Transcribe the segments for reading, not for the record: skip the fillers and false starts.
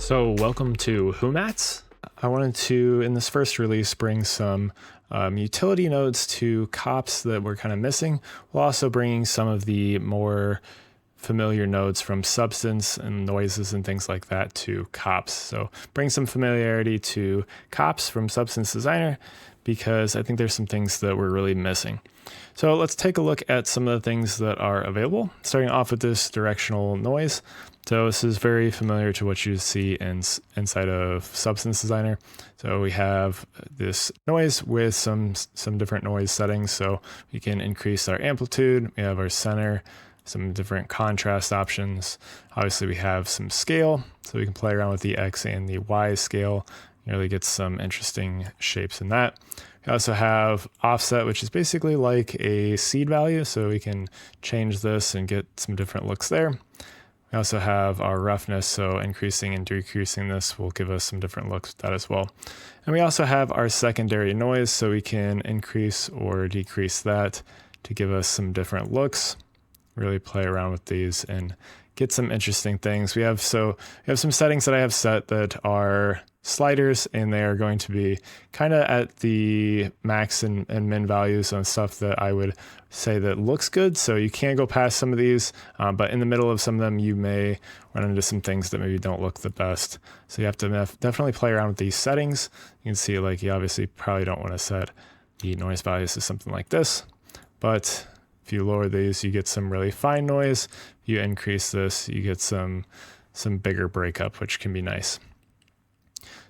So welcome to HouMats. I wanted to, in this first release, bring some utility nodes to COPs that we're kind of missing, while also bringing some of the more familiar nodes from substance and noises and things like that to COPs. So bring some familiarity to COPs from Substance Designer, because I think there's some things that we're really missing. So let's take a look at some of the things that are available, starting off with this directional noise. So this is very familiar to what you see inside of Substance Designer. So we have this noise with some different noise settings. So we can increase our amplitude, we have our center, some different contrast options. Obviously we have some scale, so we can play around with the X and the Y scale. You really get some interesting shapes in that. We also have offset, which is basically like a seed value. So we can change this and get some different looks there. We also have our roughness, so increasing and decreasing this will give us some different looks with that as well. And we also have our secondary noise, so we can increase or decrease that to give us some different looks. Really play around with these and get some interesting things. We have some settings that I have set that are sliders, and they are going to be kind of at the max and min values on stuff that I would say that looks good. So you can't go past some of these, but in the middle of some of them, you may run into some things that maybe don't look the best. So you have to definitely play around with these settings. You can see, like, you obviously probably don't want to set the noise values to something like this, but if you lower these, you get some really fine noise. If you increase this, you get some bigger breakup, which can be nice.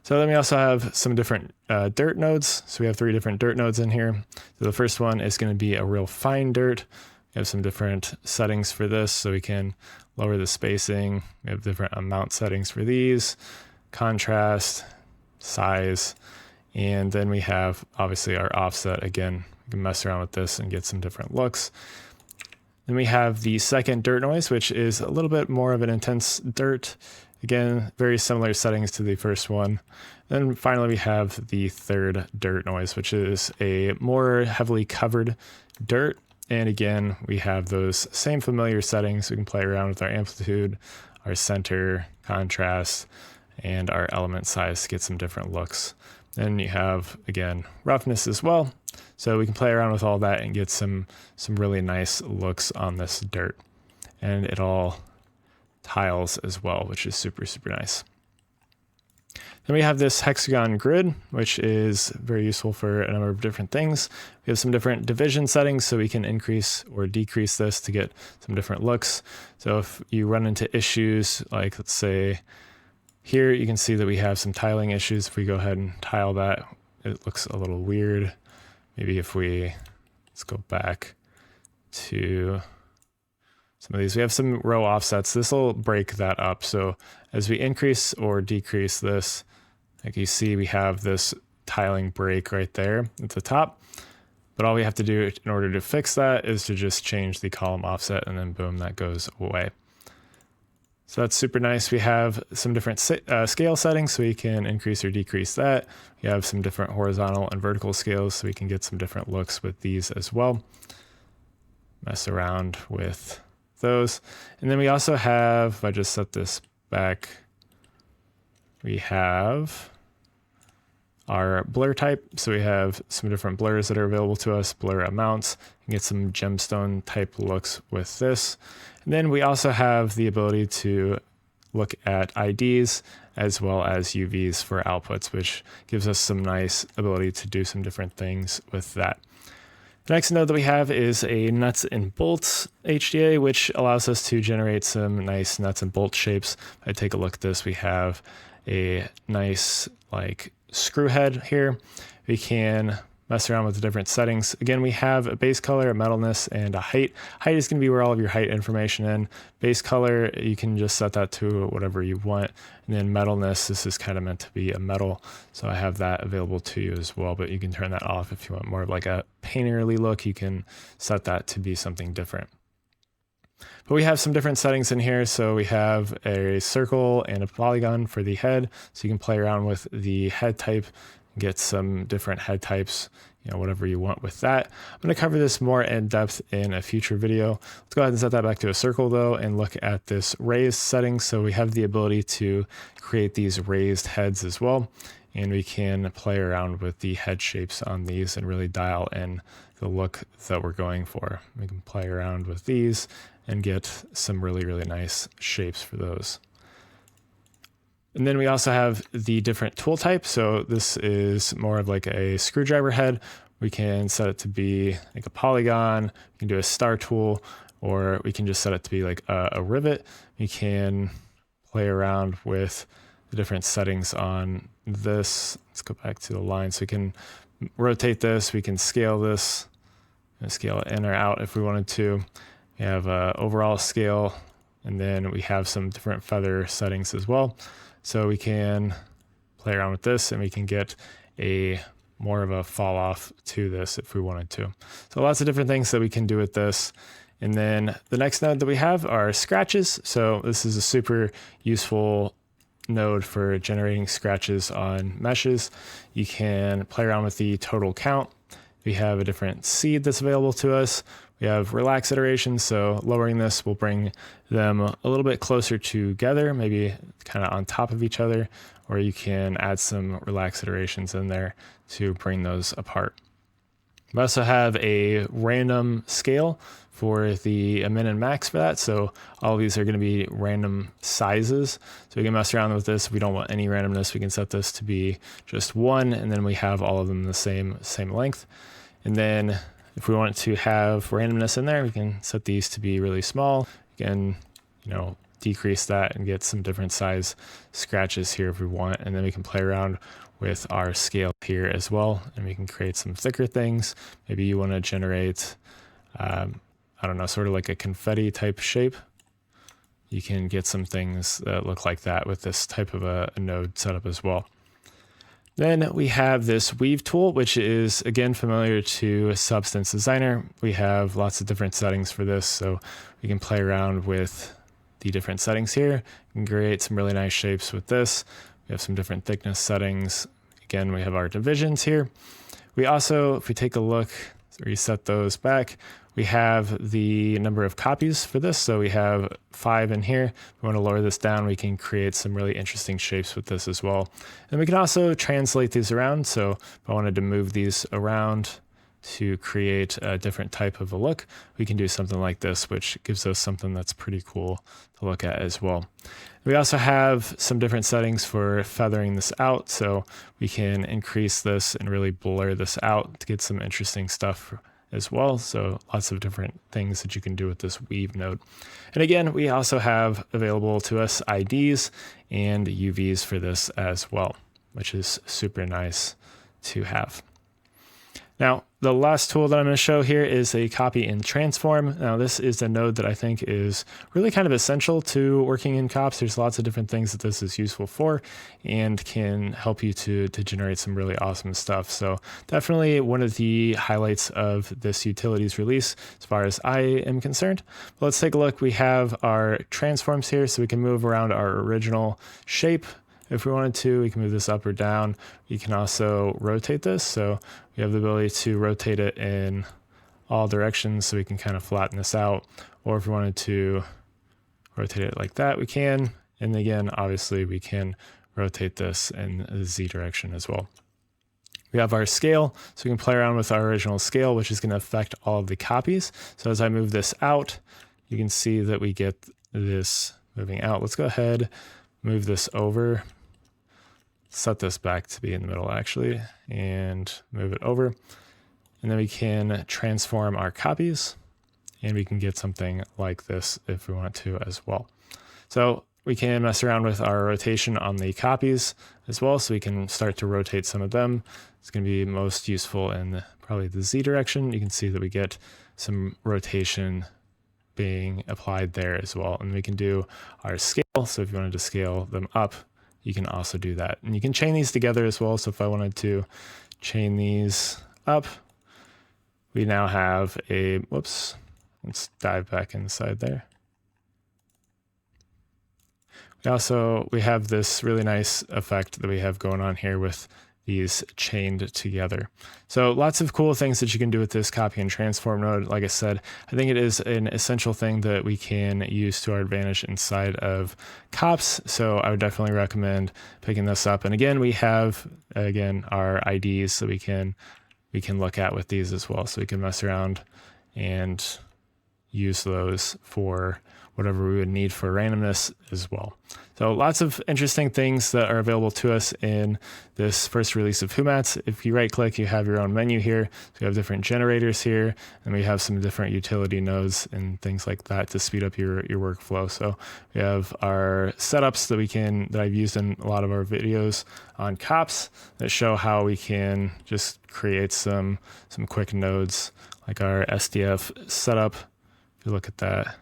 So then we also have some different dirt nodes. So we have 3 different dirt nodes in here. So the first one is going to be a real fine dirt. We have some different settings for this, so we can lower the spacing. We have different amount settings for these, contrast, size, and then we have obviously our offset. Again, we can mess around with this and get some different looks. Then we have the second dirt noise, which is a little bit more of an intense dirt. Again, very similar settings to the first one. Then finally, we have the third dirt noise, which is a more heavily covered dirt. And again, we have those same familiar settings. We can play around with our amplitude, our center, contrast, and our element size to get some different looks. Then you have, again, roughness as well. So we can play around with all that and get some really nice looks on this dirt. And it all tiles as well, which is super, super nice. Then we have this hexagon grid, which is very useful for a number of different things. We have some different division settings, so we can increase or decrease this to get some different looks. So if you run into issues, like let's say here, you can see that we have some tiling issues. If we go ahead and tile that, it looks a little weird. Maybe if let's go back to some of these. We have some row offsets. This will break that up. So as we increase or decrease this, like you see, we have this tiling break right there at the top. But all we have to do in order to fix that is to just change the column offset, and then boom, that goes away. So that's super nice. We have some different scale settings, so we can increase or decrease that. We have some different horizontal and vertical scales, so we can get some different looks with these as well. Mess around with those. And then we also have, if I just set this back, we have our blur type. So we have some different blurs that are available to us, blur amounts, and get some gemstone type looks with this. And then we also have the ability to look at IDs as well as UVs for outputs, which gives us some nice ability to do some different things with that. The next node that we have is a nuts and bolts HDA, which allows us to generate some nice nuts and bolt shapes. If I take a look at this, we have a nice like screw head here. We can mess around with the different settings. Again, we have a base color, a metalness, and a height. Height is going to be where all of your height information in. Base color, you can just set that to whatever you want. And then metalness, this is kind of meant to be a metal. So I have that available to you as well, but you can turn that off if you want more of like a painterly look. You can set that to be something different. But we have some different settings in here. So we have a circle and a polygon for the head. So you can play around with the head type, get some different head types. whatever you want with that. I'm going to cover this more in depth in a future video. Let's go ahead and set that back to a circle though, and look at this raised setting. So we have the ability to create these raised heads as well. And we can play around with the head shapes on these and really dial in the look that we're going for. We can play around with these and get some really, really nice shapes for those. And then we also have the different tool types. So this is more of like a screwdriver head. We can set it to be like a polygon. We can do a star tool, or we can just set it to be like a rivet. We can play around with the different settings on this. Let's go back to the line. So we can rotate this. We can scale this and scale it in or out if we wanted to. We have overall scale, and then we have some different feather settings as well. So we can play around with this, and we can get a more of a fall off to this if we wanted to. So lots of different things that we can do with this. And then the next node that we have are scratches. So this is a super useful node for generating scratches on meshes. You can play around with the total count. We have a different seed that's available to us. We have relax iterations, so lowering this will bring them a little bit closer together, maybe kind of on top of each other, or you can add some relax iterations in there to bring those apart. We also have a random scale for the min and max for that, so all of these are going to be random sizes. So we can mess around with this. If we don't want any randomness, we can set this to be just 1, and then we have all of them the same length. And then if we want to have randomness in there, we can set these to be really small. We can, decrease that and get some different size scratches here if we want. And then we can play around with our scale here as well. And we can create some thicker things. Maybe you want to generate, sort of like a confetti type shape. You can get some things that look like that with this type of a node setup as well. Then we have this weave tool, which is again familiar to Substance Designer. We have lots of different settings for this, so we can play around with the different settings here. We can create some really nice shapes with this. We have some different thickness settings. Again, we have our divisions here. We also, if we take a look, reset those back, we have the number of copies for this. So we have 5 in here. If we want to lower this down, we can create some really interesting shapes with this as well. And we can also translate these around. So if I wanted to move these around to create a different type of a look, we can do something like this, which gives us something that's pretty cool to look at as well. We also have some different settings for feathering this out. So we can increase this and really blur this out to get some interesting stuff as well. So lots of different things that you can do with this weave node. And again, we also have available to us IDs and UVs for this as well, which is super nice to have. Now, the last tool that I'm going to show here is a copy and transform. Now, this is a node that I think is really kind of essential to working in COPs. There's lots of different things that this is useful for and can help you to generate some really awesome stuff. So definitely one of the highlights of this utilities release as far as I am concerned. But let's take a look. We have our transforms here, so we can move around our original shape. If we wanted to, we can move this up or down. We can also rotate this. So we have the ability to rotate it in all directions, so we can kind of flatten this out. Or if we wanted to rotate it like that, we can. And again, obviously we can rotate this in the Z direction as well. We have our scale, so we can play around with our original scale, which is going to affect all of the copies. So as I move this out, you can see that we get this moving out. Let's go ahead, move this over, set this back to be in the middle actually, and move it over. And then we can transform our copies, and we can get something like this if we want to as well. So we can mess around with our rotation on the copies as well, so we can start to rotate some of them. It's going to be most useful in probably the Z direction. You can see that we get some rotation being applied there as well. And we can do our scale. So if you wanted to scale them up, you can also do that. And you can chain these together as well. So if I wanted to chain these up, we now have a, whoops, let's dive back inside there. We have this really nice effect that we have going on here with these chained together. So lots of cool things that you can do with this copy and transform node. Like I said, I think it is an essential thing that we can use to our advantage inside of COPs. So I would definitely recommend picking this up. And again, we have, our IDs that we can look at with these as well. So we can mess around and use those for whatever we would need for randomness as well. So lots of interesting things that are available to us in this first release of HouMats. If you right click, you have your own menu here. So you have different generators here, and we have some different utility nodes and things like that to speed up your workflow. So we have our setups that I've used in a lot of our videos on COPs that show how we can just create some quick nodes, like our SDF setup. If you look at that,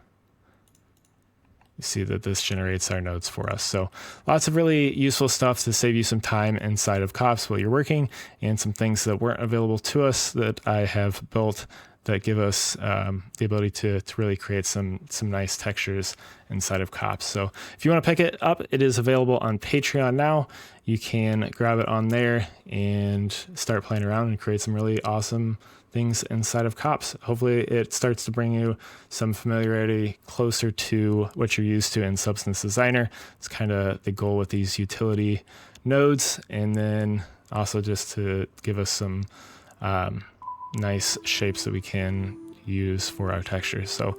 you see that this generates our nodes for us. So lots of really useful stuff to save you some time inside of COPs while you're working, and some things that weren't available to us that I have built that give us the ability to really create some nice textures inside of COPs. So if you want to pick it up, it is available on Patreon now. You can grab it on there and start playing around and create some really awesome things inside of COPs. Hopefully it starts to bring you some familiarity closer to what you're used to in Substance Designer. It's kind of the goal with these utility nodes, and then also just to give us some nice shapes that we can use for our textures. So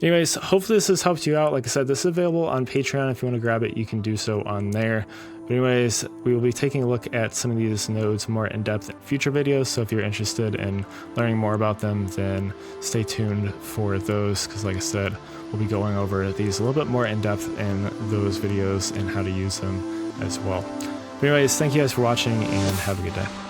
anyways, hopefully this has helped you out. Like I said, this is available on Patreon. If you want to grab it, you can do so on there. But anyways, we will be taking a look at some of these nodes more in depth in future videos. So if you're interested in learning more about them, then stay tuned for those, because like I said, we'll be going over these a little bit more in depth in those videos and how to use them as well. But anyways, thank you guys for watching, and have a good day.